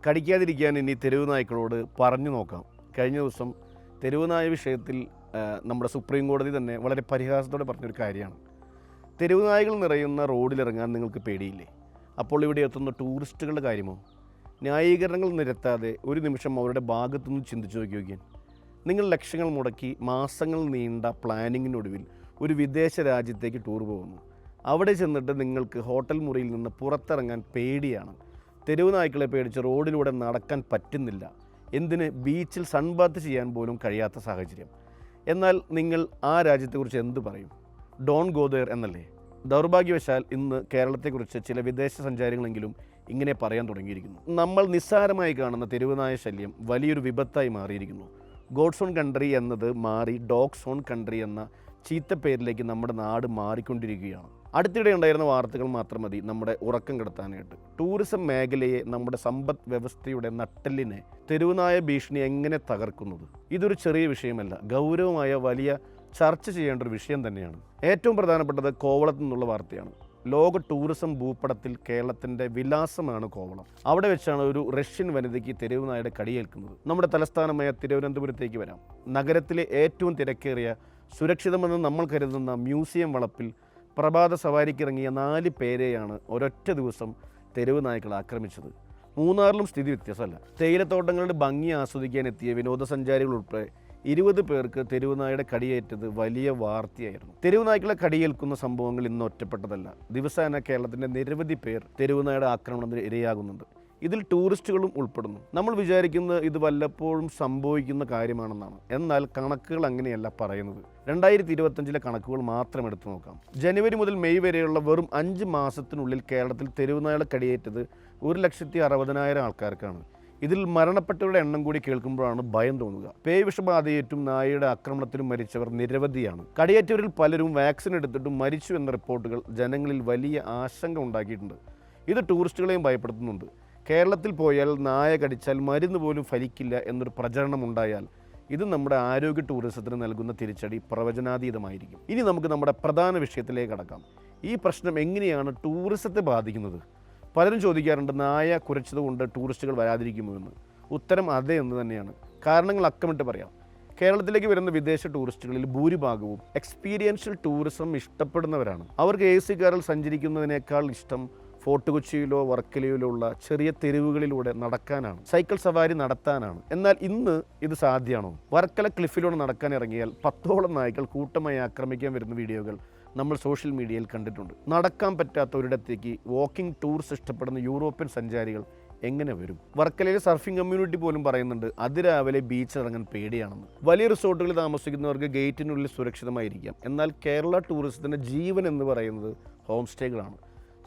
കടിക്കാതിരിക്കാൻ ഇനി തെരുവ് നായ്ക്കളോട് പറഞ്ഞു നോക്കാം. കഴിഞ്ഞ ദിവസം തെരുവ് നായ വിഷയത്തിൽ നമ്മുടെ സുപ്രീം കോടതി തന്നെ വളരെ പരിഹാസത്തോടെ പറഞ്ഞൊരു കാര്യമാണ്. തെരുവ് നായകൾ നിറയുന്ന റോഡിലിറങ്ങാൻ നിങ്ങൾക്ക് പേടിയില്ലേ? അപ്പോൾ ഇവിടെ എത്തുന്ന ടൂറിസ്റ്റുകളുടെ കാര്യമോ? ന്യായീകരണങ്ങൾ നിരത്താതെ ഒരു നിമിഷം അവരുടെ ഭാഗത്തുനിന്ന് ചിന്തിച്ചു നോക്കിയാൽ നിങ്ങൾ ലക്ഷങ്ങൾ മുടക്കി മാസങ്ങൾ നീണ്ട പ്ലാനിങ്ങിനൊടുവിൽ ഒരു വിദേശ രാജ്യത്തേക്ക് ടൂർ പോകുന്നു. അവിടെ ചെന്നിട്ട് നിങ്ങൾക്ക് ഹോട്ടൽ മുറിയിൽ നിന്ന് പുറത്തിറങ്ങാൻ പേടിയാണ്. തെരുവ് നായ്ക്കളെ പേടിച്ച് റോഡിലൂടെ നടക്കാൻ പറ്റുന്നില്ല. എന്തിന് ബീച്ചിൽ സൺബാത്ത് ചെയ്യാൻ പോലും കഴിയാത്ത സാഹചര്യം. എന്നാൽ നിങ്ങൾ ആ രാജ്യത്തെക്കുറിച്ച് എന്ത് പറയും? ഡോൺ ഗോ ദെയർ എന്നല്ലേ? ദൗർഭാഗ്യവശാൽ ഇന്ന് കേരളത്തെക്കുറിച്ച് ചില വിദേശ സഞ്ചാരികളെങ്കിലും ഇങ്ങനെ പറയാൻ തുടങ്ങിയിരിക്കുന്നു. നമ്മൾ നിസ്സാരമായി കാണുന്ന തെരുവ് നായ ശല്യം വലിയൊരു വിപത്തായി മാറിയിരിക്കുന്നു. ഗോഡ്സ് ഓൺ കൺട്രി എന്നത് മാറി ഡോഗ്സ് ഓൺ കൺട്രി എന്ന ചീത്തപ്പേരിലേക്ക് നമ്മുടെ നാട് മാറിക്കൊണ്ടിരിക്കുകയാണ്. അടുത്തിടെ ഉണ്ടായിരുന്ന വാർത്തകൾ മാത്രം മതി നമ്മുടെ ഉറക്കം കെടുത്താനായിട്ട്. ടൂറിസം മേഖലയെ, നമ്മുടെ സമ്പദ് വ്യവസ്ഥയുടെ നട്ടെല്ലിനെ തെരുവുനായ ഭീഷണി എങ്ങനെ തകർക്കുന്നത്? ഇതൊരു ചെറിയ വിഷയമല്ല, ഗൗരവമായ വലിയ ചർച്ച ചെയ്യേണ്ട ഒരു വിഷയം തന്നെയാണ്. ഏറ്റവും പ്രധാനപ്പെട്ടത് കോവളത്തു നിന്നുള്ള വാർത്തയാണ്. ലോക ടൂറിസം ഭൂപടത്തിൽ കേരളത്തിൻ്റെ വിലാസമാണ് കോവളം. അവിടെ വെച്ചാണ് ഒരു റഷ്യൻ വനിതയ്ക്ക് തെരുവ് നായയുടെ കടിയേൽക്കുന്നത്. നമ്മുടെ തലസ്ഥാനമായ തിരുവനന്തപുരത്തേക്ക് വരാം. നഗരത്തിലെ ഏറ്റവും തിരക്കേറിയ, സുരക്ഷിതമെന്ന് നമ്മൾ കരുതുന്ന മ്യൂസിയം വളപ്പിൽ പ്രഭാത സവാരിക്കിറങ്ങിയ 4 പേരെയാണ് ഒരൊറ്റ ദിവസം തെരുവ് നായ്ക്കൾ ആക്രമിച്ചത്. മൂന്നാറിലും സ്ഥിതി വ്യത്യാസമല്ല. തേയിലത്തോട്ടങ്ങളുടെ ഭംഗി ആസ്വദിക്കാൻ എത്തിയ വിനോദസഞ്ചാരികൾ ഉൾപ്പെടെ 20 പേർക്ക് തെരുവ് നായയുടെ കടിയേറ്റത് വലിയ വാർത്തയായിരുന്നു. തെരുവ് നായ്ക്കളെ കടിയേൽക്കുന്ന സംഭവങ്ങൾ ഇന്ന് ഒറ്റപ്പെട്ടതല്ല. ദിവസേന കേരളത്തിൻ്റെ നിരവധി പേർ തെരുവ് നായയുടെ ആക്രമണത്തിന് ഇരയാകുന്നുണ്ട്. ഇതിൽ ടൂറിസ്റ്റുകളും ഉൾപ്പെടുന്നു. നമ്മൾ വിചാരിക്കുന്നത് ഇത് വല്ലപ്പോഴും സംഭവിക്കുന്ന കാര്യമാണെന്നാണ്. എന്നാൽ കണക്കുകൾ അങ്ങനെയല്ല പറയുന്നത്. 2025 കണക്കുകൾ മാത്രം എടുത്തു നോക്കാം. ജനുവരി മുതൽ മെയ് വരെയുള്ള വെറും 5 മാസത്തിനുള്ളിൽ കേരളത്തിൽ തെരുവ് നായകളെ കടിയേറ്റത് 1,60,000 ആൾക്കാർക്കാണ്. ഇതിൽ മരണപ്പെട്ടവരുടെ എണ്ണം കൂടി കേൾക്കുമ്പോഴാണ് ഭയം തോന്നുക. പേയ് വിഷബാധയേറ്റും നായയുടെ ആക്രമണത്തിലും മരിച്ചവർ നിരവധിയാണ്. കടിയേറ്റവരിൽ പലരും വാക്സിൻ എടുത്തിട്ടും മരിച്ചു എന്ന റിപ്പോർട്ടുകൾ ജനങ്ങളിൽ വലിയ ആശങ്ക ഉണ്ടാക്കിയിട്ടുണ്ട്. ഇത് ടൂറിസ്റ്റുകളെയും ഭയപ്പെടുത്തുന്നുണ്ട്. കേരളത്തിൽ പോയാൽ നായ കടിച്ചാൽ മരുന്ന് പോലും ഫലിക്കില്ല എന്നൊരു പ്രചരണം ഉണ്ടായാൽ ഇത് നമ്മുടെ ആരോഗ്യ ടൂറിസത്തിന് നൽകുന്ന തിരിച്ചടി പ്രവചനാതീതമായിരിക്കും. ഇനി നമുക്ക് നമ്മുടെ പ്രധാന വിഷയത്തിലേക്ക് കടക്കാം. ഈ പ്രശ്നം എങ്ങനെയാണ് ടൂറിസത്തെ ബാധിക്കുന്നത്? പലരും ചോദിക്കാറുണ്ട്, നായ കുരച്ചതുകൊണ്ട് ടൂറിസ്റ്റുകൾ വരാതിരിക്കുമോ എന്ന്. ഉത്തരം അതെ എന്ന് തന്നെയാണ്. കാരണങ്ങൾ അക്കമിട്ട് പറയാം. കേരളത്തിലേക്ക് വരുന്ന വിദേശ ടൂറിസ്റ്റുകളിൽ ഭൂരിഭാഗവും എക്സ്പീരിയൻഷ്യൽ ടൂറിസം ഇഷ്ടപ്പെടുന്നവരാണ്. അവർക്ക് AC കാറിൽ സഞ്ചരിക്കുന്നതിനേക്കാൾ ഇഷ്ടം ഫോർട്ട് കൊച്ചിയിലോ വർക്കലയിലോ ഉള്ള ചെറിയ തെരുവുകളിലൂടെ നടക്കാനാണ്, സൈക്കിൾ സവാരി നടത്താനാണ്. എന്നാൽ ഇന്ന് ഇത് സാധ്യമാണോ? വർക്കല ക്ലിഫിലൂടെ നടക്കാൻ ഇറങ്ങിയാൽ 10ഓളം നായ്ക്കൾ കൂട്ടമായി ആക്രമിക്കാൻ വരുന്ന വീഡിയോകൾ നമ്മൾ സോഷ്യൽ മീഡിയയിൽ കണ്ടിട്ടുണ്ട്. നടക്കാൻ പറ്റാത്ത ഒരിടത്തേക്ക് വാക്കിംഗ് ടൂർസ് ഇഷ്ടപ്പെടുന്ന യൂറോപ്യൻ സഞ്ചാരികൾ എങ്ങനെ വരും? വർക്കലയിലെ സർഫിംഗ് കമ്മ്യൂണിറ്റി പോലും പറയുന്നുണ്ട് അതിരാവിലെ ബീച്ച് ഇറങ്ങാൻ പേടിയാണെന്ന്. വലിയ റിസോർട്ടുകളിൽ താമസിക്കുന്നവർക്ക് ഗേറ്റിനുള്ളിൽ സുരക്ഷിതമായിരിക്കാം. എന്നാൽ കേരള ടൂറിസത്തിൻ്റെ ജീവൻ എന്ന് പറയുന്നത് ഹോം സ്റ്റേകളാണ്.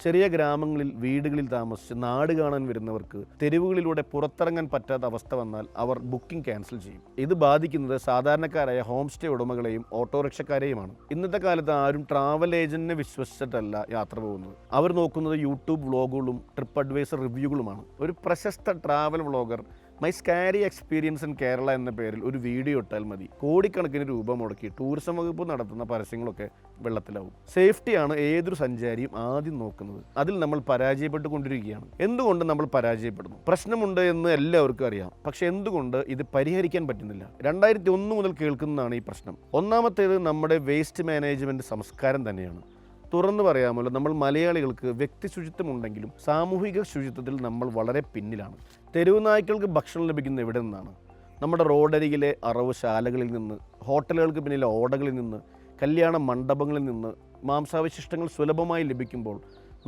ചെറിയ ഗ്രാമങ്ങളിൽ വീടുകളിൽ താമസിച്ച് നാട് കാണാൻ വരുന്നവർക്ക് തെരുവുകളിലൂടെ പുറത്തിറങ്ങാൻ പറ്റാത്ത അവസ്ഥ വന്നാൽ അവർ ബുക്കിംഗ് ക്യാൻസൽ ചെയ്യും. ഇത് ബാധിക്കുന്നത് സാധാരണക്കാരായ ഹോം സ്റ്റേ ഉടമകളെയും ഓട്ടോറിക്ഷക്കാരെയുമാണ്. ഇന്നത്തെ കാലത്ത് ആരും ട്രാവൽ ഏജന്റിനെ വിശ്വസിച്ചിട്ടല്ല യാത്ര പോകുന്നത്. അവർ നോക്കുന്നത് യൂട്യൂബ് വ്ളോഗുകളും ട്രിപ്പ് അഡ്വൈസർ റിവ്യൂകളുമാണ്. ഒരു പ്രശസ്ത travel vlogger my scary experience in Kerala എന്ന പേരിൽ ഒരു വീഡിയോ ഇട്ടാൽ മതി, കോടിക്കണക്കിന് രൂപ മുടക്കി ടൂറിസം വകുപ്പ് നടത്തുന്ന പരസ്യങ്ങളൊക്കെ വെള്ളത്തിലാവും. സേഫ്റ്റിയാണ് ഏതൊരു സഞ്ചാരിയും ആദ്യം നോക്കുന്നത്. അതിൽ നമ്മൾ പരാജയപ്പെട്ടുകൊണ്ടിരിക്കുകയാണ്. എന്തുകൊണ്ട് നമ്മൾ പരാജയപ്പെടുന്നു? പ്രശ്നമുണ്ട് എന്ന് എല്ലാവർക്കും അറിയാം. പക്ഷെ എന്തുകൊണ്ട് ഇത് പരിഹരിക്കാൻ പറ്റുന്നില്ല? 2001 മുതൽ കേൾക്കുന്നതാണ് ഈ പ്രശ്നം. ഒന്നാമത്തേത് നമ്മുടെ വേസ്റ്റ് മാനേജ്മെൻറ്റ് സംസ്കാരം തന്നെയാണ്. തുറന്നു പറയാമല്ലോ, നമ്മൾ മലയാളികൾക്ക് വ്യക്തി ശുചിത്വമുണ്ടെങ്കിലും സാമൂഹിക ശുചിത്വത്തിൽ നമ്മൾ വളരെ പിന്നിലാണ്. തെരുവ് നായ്ക്കൾക്ക് ഭക്ഷണം ലഭിക്കുന്നത് എവിടെ നിന്നാണ്? നമ്മുടെ റോഡരികിലെ അറവുശാലകളിൽ നിന്ന്, ഹോട്ടലുകൾക്ക് പിന്നിലെ ഓടകളിൽ നിന്ന്, കല്യാണ മണ്ഡപങ്ങളിൽ നിന്ന് മാംസാവശിഷ്ടങ്ങൾ സുലഭമായി ലഭിക്കുമ്പോൾ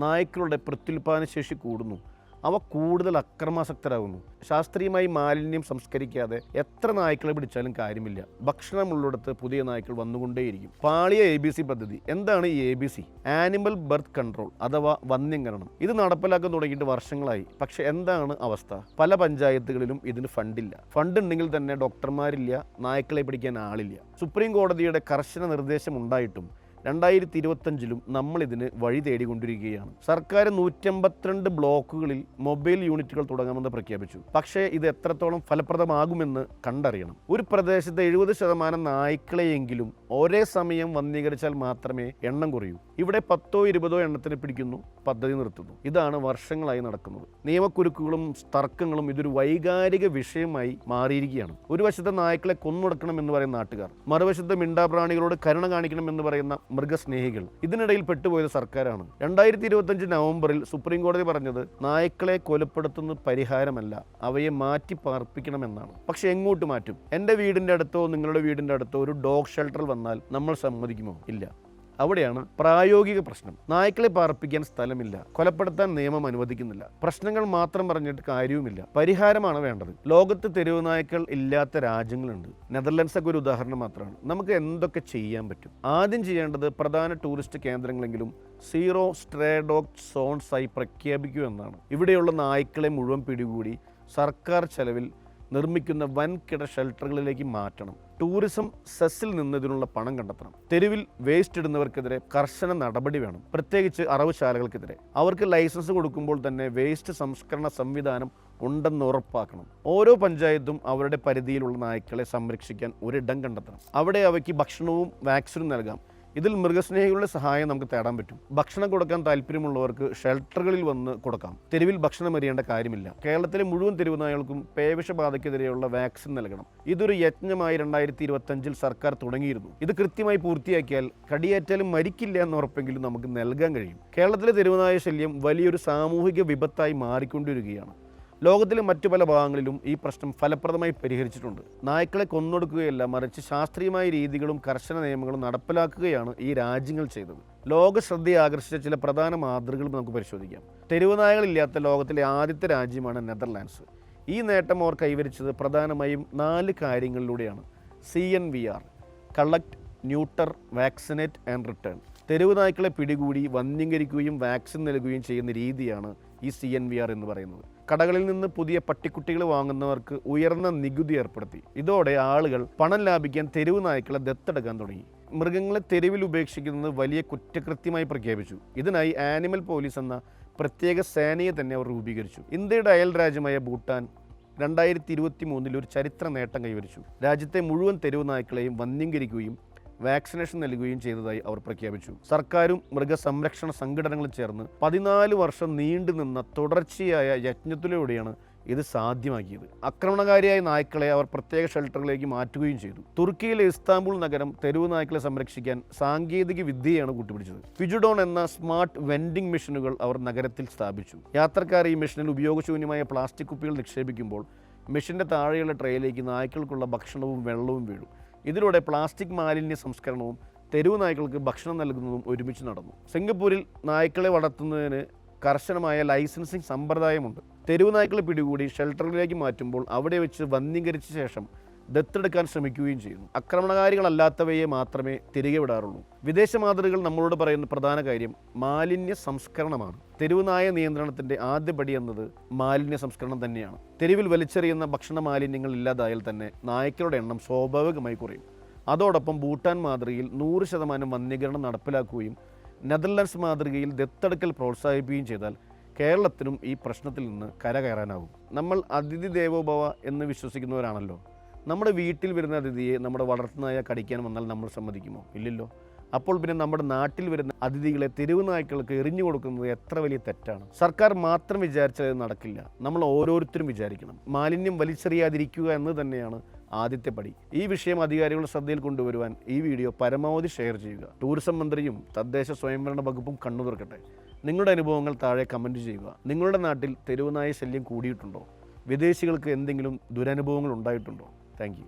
നായ്ക്കളുടെ പ്രത്യുൽപാദന ശേഷി കൂടുന്നു. അവ കൂടുതൽ അക്രമാസക്തരാകുന്നു. ശാസ്ത്രീയമായി മാലിന്യം സംസ്കരിക്കാതെ എത്ര നായ്ക്കളെ പിടിച്ചാലും കാര്യമില്ല. ഭക്ഷണമുള്ളിടത്ത് പുതിയ നായ്ക്കൾ വന്നുകൊണ്ടേയിരിക്കും. പാളിയ ABC പദ്ധതി. എന്താണ് ഈ ABC? ആനിമൽ ബർത്ത് കൺട്രോൾ അഥവാ വന്ധ്യംകരണം. ഇത് നടപ്പിലാക്കാൻ തുടങ്ങിയിട്ട് വർഷങ്ങളായി. പക്ഷെ എന്താണ് അവസ്ഥ? പല പഞ്ചായത്തുകളിലും ഇതിന് ഫണ്ടില്ല. ഫണ്ട് ഉണ്ടെങ്കിൽ തന്നെ ഡോക്ടർമാരില്ല, നായ്ക്കളെ പിടിക്കാൻ ആളില്ല. സുപ്രീം കോടതിയുടെ കർശന നിർദ്ദേശം ഉണ്ടായിട്ടും 2025 നമ്മളിതിന് വഴി തേടിക്കൊണ്ടിരിക്കുകയാണ്. സർക്കാർ 152 ബ്ലോക്കുകളിൽ മൊബൈൽ യൂണിറ്റുകൾ തുടങ്ങാമെന്ന് പ്രഖ്യാപിച്ചു. പക്ഷേ ഇത് എത്രത്തോളം ഫലപ്രദമാകുമെന്ന് കണ്ടറിയണം. ഒരു പ്രദേശത്തെ 70% നായ്ക്കളെയെങ്കിലും ഒരേ സമയം വന്ധീകരിച്ചാൽ മാത്രമേ എണ്ണം കുറയൂ. ഇവിടെ 10-20 എണ്ണത്തിന് പിടിക്കുന്നു, പദ്ധതി നിർത്തുന്നു. ഇതാണ് വർഷങ്ങളായി നടക്കുന്നത്. നിയമക്കുരുക്കുകളും തർക്കങ്ങളും ഇതൊരു വൈകാരിക വിഷയമായി മാറിയിരിക്കുകയാണ്. ഒരു വശത്തെ നായ്ക്കളെ കൊന്നൊടുക്കണം എന്ന് പറയുന്ന നാട്ടുകാർ, മറുവശത്തെ മിണ്ടാപ്രാണികളോട് കരുണ കാണിക്കണം എന്ന് പറയുന്ന മൃഗസ്നേഹികൾ. ഇതിനിടയിൽ പെട്ടുപോയത് സർക്കാരാണ്. 2025 നവംബറിൽ സുപ്രീം കോടതി പറഞ്ഞത് നായ്ക്കളെ കൊലപ്പെടുത്തുന്നത് പരിഹാരമല്ല, അവയെ മാറ്റി പാർപ്പിക്കണമെന്നാണ്. പക്ഷെ എങ്ങോട്ട് മാറ്റും? എൻ്റെ വീടിൻ്റെ അടുത്തോ നിങ്ങളുടെ വീടിൻ്റെ അടുത്തോ ഒരു ഡോഗ് ഷെൽട്ടർ വന്നാൽ നമ്മൾ സമ്മതിക്കുമോ? ഇല്ല. അവിടെയാണ് പ്രായോഗിക പ്രശ്നം. നായ്ക്കളെ പാർപ്പിക്കാൻ സ്ഥലമില്ല, കൊലപ്പെടുത്താൻ നിയമം അനുവദിക്കുന്നില്ല. പ്രശ്നങ്ങൾ മാത്രം പറഞ്ഞിട്ട് കാര്യവുമില്ല, പരിഹാരമാണ് വേണ്ടത്. ലോകത്ത് തെരുവ് നായ്ക്കൾ ഇല്ലാത്ത രാജ്യങ്ങളുണ്ട്. നെതർലൻഡ്സ് ഒക്കെ ഒരു ഉദാഹരണം മാത്രമാണ്. നമുക്ക് എന്തൊക്കെ ചെയ്യാൻ പറ്റും? ആദ്യം ചെയ്യേണ്ടത് പ്രധാന ടൂറിസ്റ്റ് കേന്ദ്രങ്ങളെങ്കിലും സീറോ സ്ട്രേ ഡോഗ് സോൺസായി പ്രഖ്യാപിക്കൂ എന്നാണ്. ഇവിടെയുള്ള നായ്ക്കളെ മുഴുവൻ പിടികൂടി സർക്കാർ ചെലവിൽ നിർമ്മിക്കുന്ന വൻകിട ഷെൽട്ടറുകളിലേക്ക് മാറ്റണം. ടൂറിസം സെസ്സിൽ നിന്ന് ഇതിനുള്ള പണം കണ്ടെത്തണം. തെരുവിൽ വേസ്റ്റ് ഇടുന്നവർക്കെതിരെ കർശന നടപടി വേണം, പ്രത്യേകിച്ച് അറവുശാലകൾക്കെതിരെ. അവർക്ക് ലൈസൻസ് കൊടുക്കുമ്പോൾ തന്നെ വേസ്റ്റ് സംസ്കരണ സംവിധാനം ഉണ്ടെന്ന് ഉറപ്പാക്കണം. ഓരോ പഞ്ചായത്തും അവരുടെ പരിധിയിലുള്ള നായ്ക്കളെ സംരക്ഷിക്കാൻ ഒരിടം കണ്ടെത്തണം. അവിടെ അവയ്ക്ക് ഭക്ഷണവും വാക്സിനും നൽകാം. ഇതിൽ മൃഗസ്നേഹികളുടെ സഹായം നമുക്ക് തേടാൻ പറ്റും. ഭക്ഷണം കൊടുക്കാൻ താല്പര്യമുള്ളവർക്ക് ഷെൽട്ടറുകളിൽ വന്ന് കൊടുക്കാം. തെരുവിൽ ഭക്ഷണം എറിയേണ്ട കാര്യമില്ല. കേരളത്തിലെ മുഴുവൻ തെരുവ് നായകൾക്കും പേവിഷബാധയ്ക്കെതിരെയുള്ള വാക്സിൻ നൽകണം. ഇതൊരു യജ്ഞമായി 2025 സർക്കാർ തുടങ്ങിയിരുന്നു. ഇത് കൃത്യമായി പൂർത്തിയാക്കിയാൽ കടിയേറ്റാലും മരിക്കില്ല എന്ന ഉറപ്പെങ്കിലും നമുക്ക് നൽകാൻ കഴിയും. കേരളത്തിലെ തെരുവുനായ ശല്യം വലിയൊരു സാമൂഹിക വിപത്തായി മാറിക്കൊണ്ടിരിക്കുകയാണ്. ലോകത്തിലെ മറ്റു പല ഭാഗങ്ങളിലും ഈ പ്രശ്നം ഫലപ്രദമായി പരിഹരിച്ചിട്ടുണ്ട്. നായ്ക്കളെ കൊന്നൊടുക്കുകയല്ല, മറിച്ച് ശാസ്ത്രീയമായ രീതികളും കർശന നിയമങ്ങളും നടപ്പിലാക്കുകയാണ് ഈ രാജ്യങ്ങൾ ചെയ്തത്. ലോക ശ്രദ്ധയെ ആകർഷിച്ച ചില പ്രധാന മാതൃകകൾ നമുക്ക് പരിശോധിക്കാം. തെരുവ് നായകളില്ലാത്ത ലോകത്തിലെ ആദ്യത്തെ രാജ്യമാണ് നെതർലാൻഡ്സ്. ഈ നേട്ടം അവർ കൈവരിച്ചത് പ്രധാനമായും 4 കാര്യങ്ങളിലൂടെയാണ്. CNVR: collect, neuter, vaccinate and return. തെരുവ് നായ്ക്കളെ പിടികൂടി വന്ധ്യീകരിക്കുകയും വാക്സിൻ നൽകുകയും ചെയ്യുന്ന രീതിയാണ് ഈ CNVR എന്ന് പറയുന്നത്. കടകളിൽ നിന്ന് പുതിയ പട്ടിക്കുട്ടികൾ വാങ്ങുന്നവർക്ക് ഉയർന്ന നികുതി ഏർപ്പെടുത്തി. ഇതോടെ ആളുകൾ പണം ലാഭിക്കാൻ തെരുവ് നായ്ക്കളെ ദത്തെടുക്കാൻ തുടങ്ങി. മൃഗങ്ങളെ തെരുവിൽ ഉപേക്ഷിക്കുന്നത് വലിയ കുറ്റകൃത്യമായി പ്രഖ്യാപിച്ചു. ഇതിനായി ആനിമൽ പോലീസ് എന്ന പ്രത്യേക സേനയെ തന്നെ അവർ രൂപീകരിച്ചു. ഇന്ത്യയുടെ അയൽ രാജ്യമായ ഭൂട്ടാൻ 2023 ഒരു ചരിത്ര നേട്ടം കൈവരിച്ചു. രാജ്യത്തെ മുഴുവൻ തെരുവ് നായ്ക്കളെയും വന്ധ്യീകരിക്കുകയും വാക്സിനേഷൻ നൽകുകയും ചെയ്തതായി അവർ പ്രഖ്യാപിച്ചു. സർക്കാരും മൃഗസംരക്ഷണ സംഘടനകളും ചേർന്ന് 14 വർഷം നീണ്ടുനിന്ന തുടർച്ചയായ യജ്ഞത്തിലൂടെയാണ് ഇത് സാധ്യമാക്കിയത്. ആക്രമണകാരിയായ നായ്ക്കളെ അവർ പ്രത്യേക ഷെൽട്ടറിലേക്ക് മാറ്റുകയും ചെയ്തു. തുർക്കിയിലെ ഇസ്താംബുൾ നഗരം തെരുവ് നായ്ക്കളെ സംരക്ഷിക്കാൻ സാങ്കേതിക വിദ്യയാണ് കൂട്ടുപിടിച്ചത്. ഫിജുഡോൺ എന്ന സ്മാർട്ട് വെൻഡിംഗ് മെഷീനുകൾ അവർ നഗരത്തിൽ സ്ഥാപിച്ചു. യാത്രക്കാർ ഈ മെഷീനിൽ ഉപയോഗശൂന്യമായ പ്ലാസ്റ്റിക് കുപ്പികൾ നിക്ഷേപിക്കുമ്പോൾ മെഷീൻ്റെ താഴെയുള്ള ട്രേയിലേക്ക് നായ്ക്കൾക്കുള്ള ഭക്ഷണവും വെള്ളവും വീഴും. ഇതിലൂടെ പ്ലാസ്റ്റിക് മാലിന്യ സംസ്കരണവും തെരുവ് നായ്ക്കൾക്ക് ഭക്ഷണം നൽകുന്നതും ഒരുമിച്ച് നടന്നു. സിംഗപ്പൂരിൽ നായ്ക്കളെ വളർത്തുന്നതിന് കർശനമായ ലൈസൻസിംഗ് സമ്പ്രദായമുണ്ട്. തെരുവ് നായ്ക്കളെ പിടികൂടി ഷെൽട്ടറിലേക്ക് മാറ്റുമ്പോൾ അവിടെ വെച്ച് വന്ധ്യീകരിച്ച ശേഷം ദത്തെടുക്കാൻ ശ്രമിക്കുകയും ചെയ്യുന്നു. ആക്രമണകാരികളല്ലാത്തവയെ മാത്രമേ തിരികെ വിടാറുള്ളൂ. വിദേശ മാതൃകകൾ നമ്മളോട് പറയുന്ന പ്രധാന കാര്യം മാലിന്യ സംസ്കരണമാണ്. തെരുവ് നായ നിയന്ത്രണത്തിൻ്റെ ആദ്യപടി എന്നത് മാലിന്യ സംസ്കരണം തന്നെയാണ്. തെരുവിൽ വലിച്ചെറിയുന്ന ഭക്ഷണ മാലിന്യങ്ങൾ ഇല്ലാതായാൽ തന്നെ നായ്ക്കളുടെ എണ്ണം സ്വാഭാവികമായി കുറയും. അതോടൊപ്പം ഭൂട്ടാൻ മാതൃകയിൽ 100% വന്ധ്യീകരണം നടപ്പിലാക്കുകയും നെതർലാൻഡ്സ് മാതൃകയിൽ ദത്തെടുക്കൽ പ്രോത്സാഹിപ്പിക്കുകയും ചെയ്താൽ കേരളത്തിനും ഈ പ്രശ്നത്തിൽ നിന്ന് കരകയറാനാകും. നമ്മൾ അതിഥി ദേവോഭവ എന്ന് വിശ്വസിക്കുന്നവരാണല്ലോ. നമ്മുടെ വീട്ടിൽ വരുന്ന അതിഥിയെ നമ്മുടെ വളർത്തുനായ കടിക്കാൻ വന്നാൽ നമ്മൾ സമ്മതിക്കുമോ? ഇല്ലല്ലോ. അപ്പോൾ പിന്നെ നമ്മുടെ നാട്ടിൽ വരുന്ന അതിഥികളെ തെരുവ് നായ്ക്കൾക്ക് എറിഞ്ഞു കൊടുക്കുന്നത് എത്ര വലിയ തെറ്റാണ്. സർക്കാർ മാത്രം വിചാരിച്ചാൽ അത് നടക്കില്ല. നമ്മൾ ഓരോരുത്തരും വിചാരിക്കണം. മാലിന്യം വലിച്ചെറിയാതിരിക്കുക എന്ന് തന്നെയാണ് ആദ്യത്തെ പടി. ഈ വിഷയം അധികാരികളുടെ ശ്രദ്ധയിൽ കൊണ്ടുവരുവാൻ ഈ വീഡിയോ പരമാവധി ഷെയർ ചെയ്യുക. ടൂറിസം മന്ത്രിയും തദ്ദേശ സ്വയംഭരണ വകുപ്പും കണ്ണു തുറക്കട്ടെ. നിങ്ങളുടെ അനുഭവങ്ങൾ താഴെ കമൻറ്റ് ചെയ്യുക. നിങ്ങളുടെ നാട്ടിൽ തെരുവ് നായ ശല്യം കൂടിയിട്ടുണ്ടോ? വിദേശികൾക്ക് എന്തെങ്കിലും ദുരനുഭവങ്ങൾ ഉണ്ടായിട്ടുണ്ടോ? Thank you.